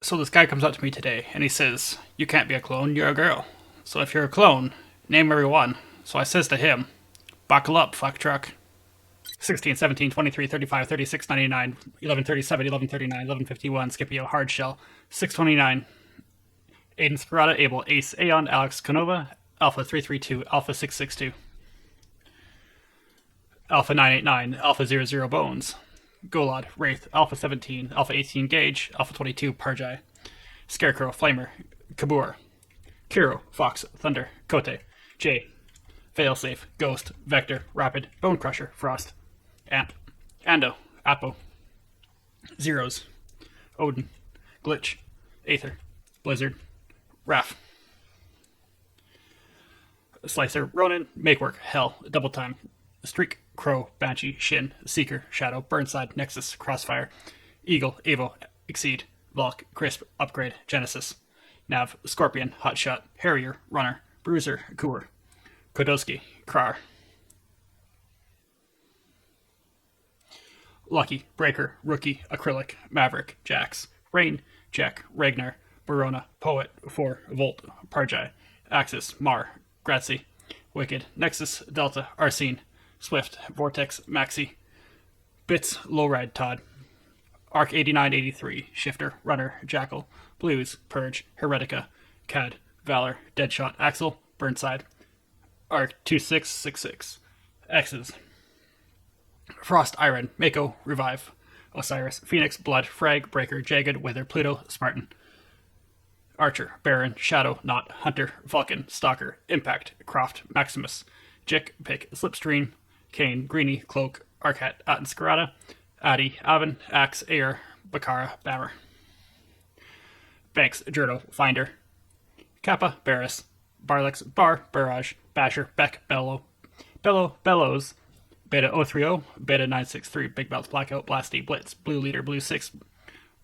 So this guy comes up to me today and he says, "You can't be a clone, you're a girl. So if you're a clone, name every one." So I says to him, "Buckle up, fuck truck." 16, 17, 23, 35, 36, 99, 11, 37, 11, 39, 11, 51, Scipio, Hardshell, 629, Aiden Sparata, Abel, Ace, Aeon, Alex, Canova, Alpha 332, Alpha 662, Alpha 989, Alpha 00 Bones, Golod, Wraith, Alpha 17, Alpha 18 Gauge, Alpha 22 Parjai, Scarecrow, Flamer, Kabur, Kiro, Fox, Thunder, Kote, J, Failsafe, Ghost, Vector, Rapid, Bone Crusher, Frost, Amp, Ando, Apo, Zeros, Odin, Glitch, Aether, Blizzard, Raph, Slicer, Ronin, Makework, Hell, Double Time, Streak, Crow, Banshee, Shin, Seeker, Shadow, Burnside, Nexus, Crossfire, Eagle, Evo, Exceed, Volk, Crisp, Upgrade, Genesis, Nav, Scorpion, Hotshot, Harrier, Runner, Bruiser, Cooler, Kodowski, Krar, Lucky, Breaker, Rookie, Acrylic, Maverick, Jax, Rain, Jack, Ragnar, Barona, Poet, 4, Volt, Parjai, Axis, Mar, Grazi, Wicked, Nexus, Delta, Arsene, Swift, Vortex, Maxi, Bits, Lowride, Todd, Arc 8983, Shifter, Runner, Jackal, Blues, Purge, Heretica, Cad, Valor, Deadshot, Axel, Burnside, Arc 2666, X's, Frost, Iron, Mako, Revive, Osiris, Phoenix, Blood, Frag, Breaker, Jagged, Wither, Pluto, Spartan, Archer, Baron, Shadow, Knot, Hunter, Vulcan, Stalker, Impact, Croft, Maximus, Jick, Pick, Slipstream, Kane, Greeny, Cloak, Arcat, Atenskarada, Addy, Avon, Axe, Air, Bakara, Bammer, Banks, Jurdo, Finder, Kappa, Barris, Barlex, Bar, Barrage, Basher, Beck, Bellows, Beta 030, Beta 963, Big Belts, Blackout, Blasty, Blitz, Blue Leader, Blue 6,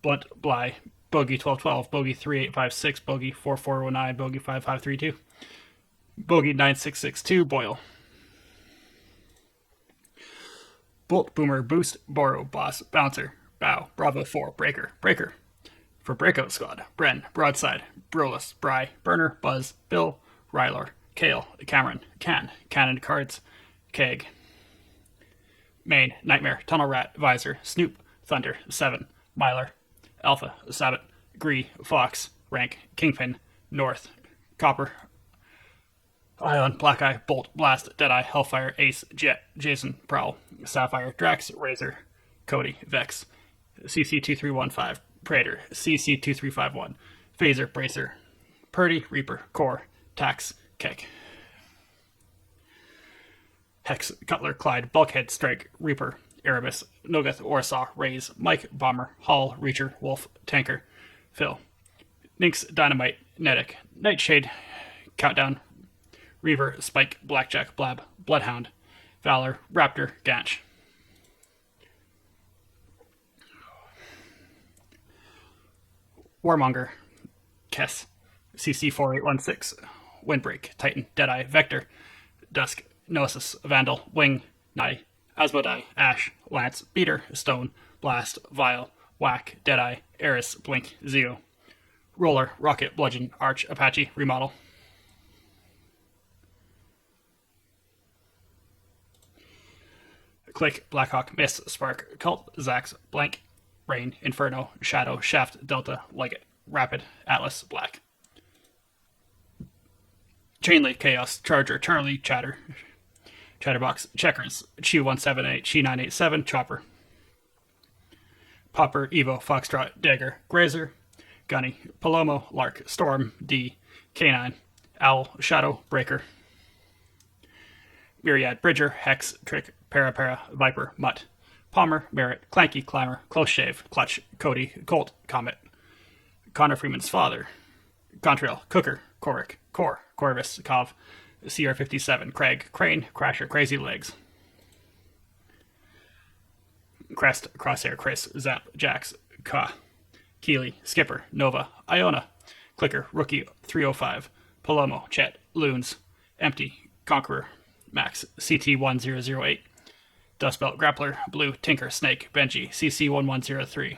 Blunt, Bly, Bogey 1212, Bogey 3856, Bogey 4409, Bogey 5532, Bogey 9662, Boyle, Bolt, Boomer, Boost, Borrow, Boss, Bouncer, Bow, Bravo 4, Breaker. For Breakout Squad, Bren, Broadside, Brolus, Bry, Burner, Buzz, Bill, Rylor, Kale, Cameron, Cannon Cards, Keg, Main, Nightmare, Tunnel Rat, Visor, Snoop, Thunder, 7, Myler, Alpha, Sabbath, Gree, Fox, Rank, Kingpin, North, Copper, Ion, Black Eye, Bolt, Blast, Deadeye, Hellfire, Ace, Jet, Jason, Prowl, Sapphire, Drax, Razor, Cody, Vex, CC2315, Praetor, CC2351, Phaser, Bracer, Purdy, Reaper, Core, Tax, Keck, Hex, Cutler, Clyde, Bulkhead, Strike, Reaper, Erebus, Nogath, Orsaw, Raise, Mike, Bomber, Hall, Reacher, Wolf, Tanker, Phil, Nynx, Dynamite, Netic, Nightshade, Countdown, Reaver, Spike, Blackjack, Blab, Bloodhound, Valor, Raptor, Ganch. Warmonger, Kess, CC4816, Windbreak, Titan, Deadeye, Vector, Dusk, Gnosis, Vandal, Wing, Nye, Asmodai, Ash, Lance, Beater, Stone, Blast, Vile, Whack, Deadeye, Eris, Blink, Zeo, Roller, Rocket, Bludgeon, Arch, Apache, Remodel. Click, Blackhawk, Miss, Spark, Cult, Zax, Blank, Rain, Inferno, Shadow, Shaft, Delta, Leggett, Rapid, Atlas, Black. Chainlink, Chaos, Charger, Charlie, Chatterbox, Checkers, Chi178, Chi987, Chopper, Popper, Evo, Foxtrot, Dagger, Grazer, Gunny, Palomo, Lark, Storm, D, K9, Owl, Shadow, Breaker, Myriad, Bridger, Hex, Trick, Para, Viper, Mutt, Palmer, Merritt, Clanky, Climber, Close Shave, Clutch, Cody, Colt, Comet, Connor Freeman's father, Contrail, Cooker, Coric, Corvus, Cov, CR57, Craig, Crane, Crasher, Crazy Legs, Crest, Crosshair, Chris, Zap, Jax, Ka, Keeley, Skipper, Nova, Iona, Clicker, Rookie 305, Palomo, Chet, Loons, Empty, Conqueror, Max, CT1008, Dustbelt, Grappler, Blue, Tinker, Snake, Benji, CC1103,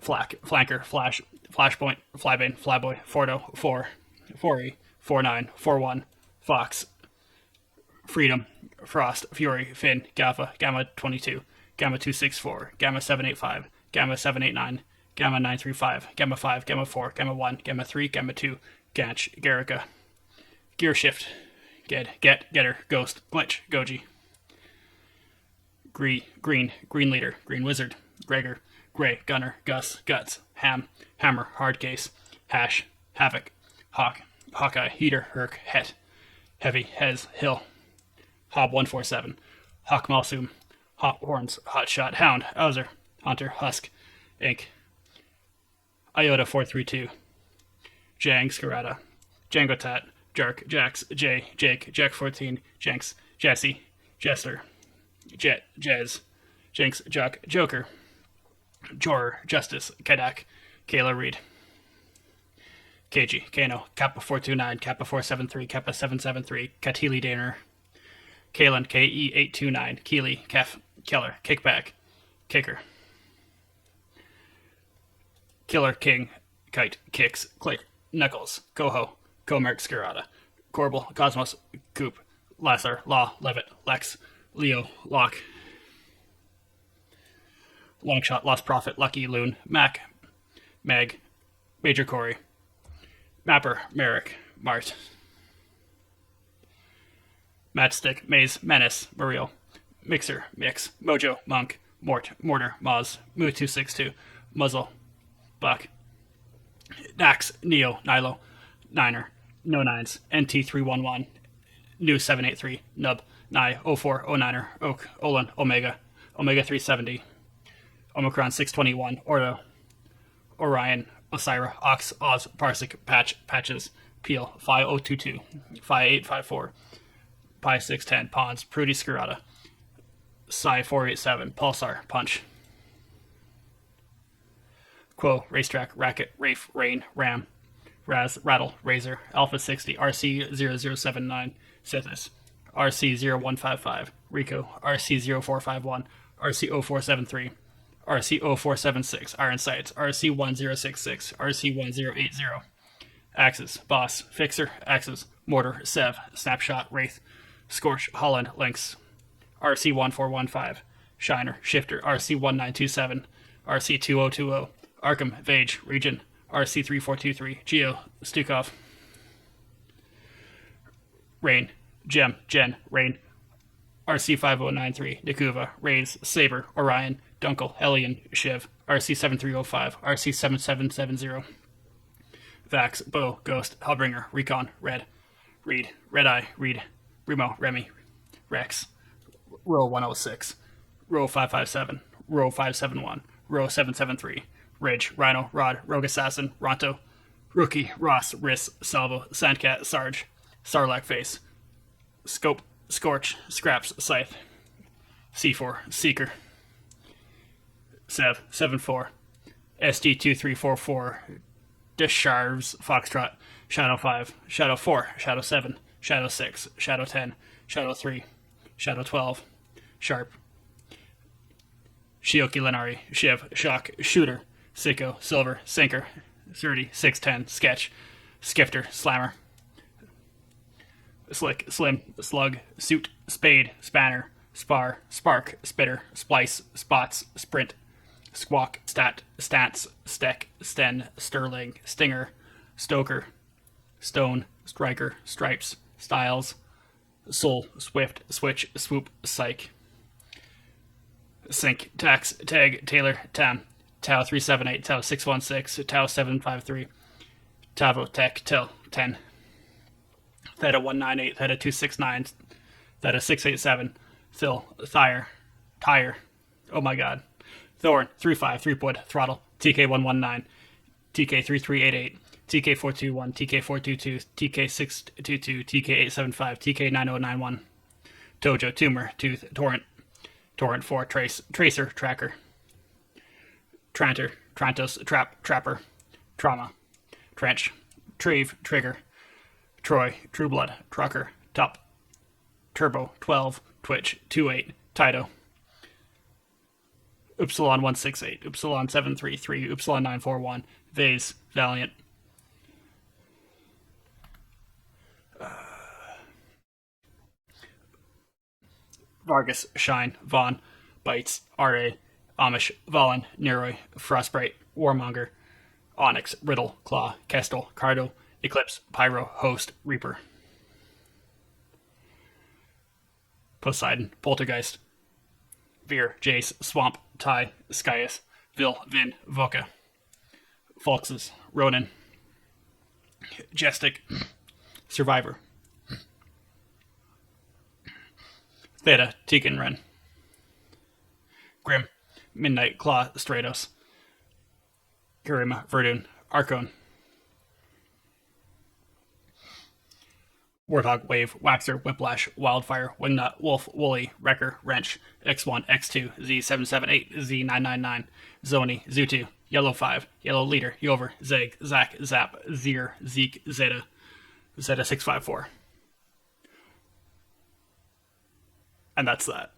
Flanker, Flash, Flashpoint, Flybane, Flyboy, Fordo, 4, 4E, 49, 41, Fox, Freedom, Frost, Fury, Finn, Gaffa, Gamma 22, Gamma 264, Gamma 785, Gamma 789, Gamma 935, Gamma 5, Gamma 4, Gamma 1, Gamma 3, Gamma 2, Ganch, Garrica, Gear Shift, Getter, Ghost, Glitch, Goji, Green Leader, Green Wizard, Gregor, Gray, Gunner, Gus, Guts, Hammer, Hardcase, Hash, Havoc, Hawkeye, Heater, Herc, Het, Heavy, Hez, Hill, Hob 147, Hawk Malsum, Hot Horns, Hotshot, Hound, Owser, Hunter, Husk, Ink, Iota 432, Jang, Scarata, Django Tat, Jark, Jax, Jake, Jack 14, Jenks, Jesse, Jester, Jez, Jinx, Jock, Joker, Jor, Justice, Kedak, Kayla Reed, KG, Kano, Kappa 429, Kappa 473, Kappa 773, Katili Daner, Kalen, KE 829, Keely, Kef, Keller, Kickback, Kicker, Killer King, Kite, Kicks, Click, Knuckles, Coho, Comerc, Scarada, Corbel, Cosmos, Coop, Lasser, Law, Levitt, Lex, Leo, Locke, Longshot, Lost Prophet, Lucky, Loon, Mac, Meg, Major Corey, Mapper, Merrick, Mart, Matchstick, Maze, Menace, Muriel, Mixer, Mix, Mojo, Monk, Mortar, Moz, Moo262, Muzzle, Buck, Nax, Neo, Nilo, Niner, No Nines, NT311, New 783, Nub, Nye, 04, 09er, Oak, Olin, Omega 370, Omicron 621, Ordo, Orion, Osira, Ox, Oz, Parsec, Patches, Peel, 5022, 5854, Pi 610, Pawns, Prudy, Scarata, Psy 487, Pulsar, Punch, Quo, Racetrack, Racket, Rafe, Rain, Ram, Raz, Rattle, Razor, Alpha 60, RC 0079, Sithis, RC 0155, Rico, RC 0451, RC 0473, RC 0476, Iron Sights, RC 1066, RC 1080, Axis, Boss, Fixer, Axis, Mortar, Sev, Snapshot, Wraith, Scorch, Holland, Lynx, RC 1415, Shiner, Shifter, RC 1927, RC 2020, Arkham, Vage, Region, RC 3423, Geo, Stukov, Rain, Gem, Jen, Rain, RC 5093, Nakuva, Raze, Saber, Orion, Dunkel, Hellion, Shiv, RC 7305, RC 7770, Vax, Bo, Ghost, Hellbringer, Recon, Red, Reed, Red Eye, Reed, Remo, Remy, Rex, Row 106, Row 557, Row 571, Row 773, Ridge, Rhino, Rod, Rogue Assassin, Ronto, Rookie, Ross, Riss, Salvo, Sandcat, Sarge, Sarlacc Face, Scope, Scorch, Scraps, Scythe, C4, Seeker, Sev, 74, SD2344, Disharves, Foxtrot, Shadow 5, Shadow 4, Shadow 7, Shadow 6, Shadow 10, Shadow 3, Shadow 12, Sharp, Shioki Lenari, Shiv, Shock, Shooter, Sicko, Silver, Sinker, 30, 610, Sketch, Skifter, Slammer, Slick, Slim, Slug, Suit, Spade, Spanner, Spar, Spark, Spitter, Splice, Spots, Sprint, Squawk, Stat, Stance, Steck, Sten, Sterling, Stinger, Stoker, Stone, Striker, Stripes, Styles, Soul, Swift, Switch, Swoop, Psych, Sync, Tax, Tag, Taylor, Tam, Tau 378, Tau 616, Tau 753, Tavo, Tech, Till, 10, Theta 198, Theta 269, Theta 687, Phil, Tire, oh my god, Thorn, 35, Threepwood, Throttle, TK 119, TK 3388, TK 421, TK 422, TK 622, TK 875, TK 9091, Tojo, Tumor, Tooth, Torrent 4, Tracer, Tracker, Tranter, Trantos, Trapper, Trauma, Trench, Treve, Trigger, Troy, True Blood, Trucker, Top, Turbo, 12, Twitch, 28, Taito, Upsilon 168, Upsilon 733, Upsilon 941, Vase, Valiant. Vargas, Shine, Vaughn, Bites, RA, Amish, Valen, Neroi, Frostbright, Warmonger, Onyx, Riddle, Claw, Kestel, Cardo, Eclipse, Pyro, Host, Reaper. Poseidon, Poltergeist, Veer, Jace, Swamp, Ty, Skyus, Vil, Vin, Voka. Falxes, Ronan, Jestik, Survivor. Theta, Tegan Ren. Grim, Midnight, Claw, Stratos. Garima, Verdun, Archon. Warthog, Wave, Waxer, Whiplash, Wildfire, Wingnut, Wolf, Woolly, Wrecker, Wrench, X1, X2, Z778, Z999, Zoni, Zutu, Yellow 5, Yellow Leader, Yover, Zeg, Zack, Zap, Zier, Zeke, Zeta, Zeta 654. And that's that.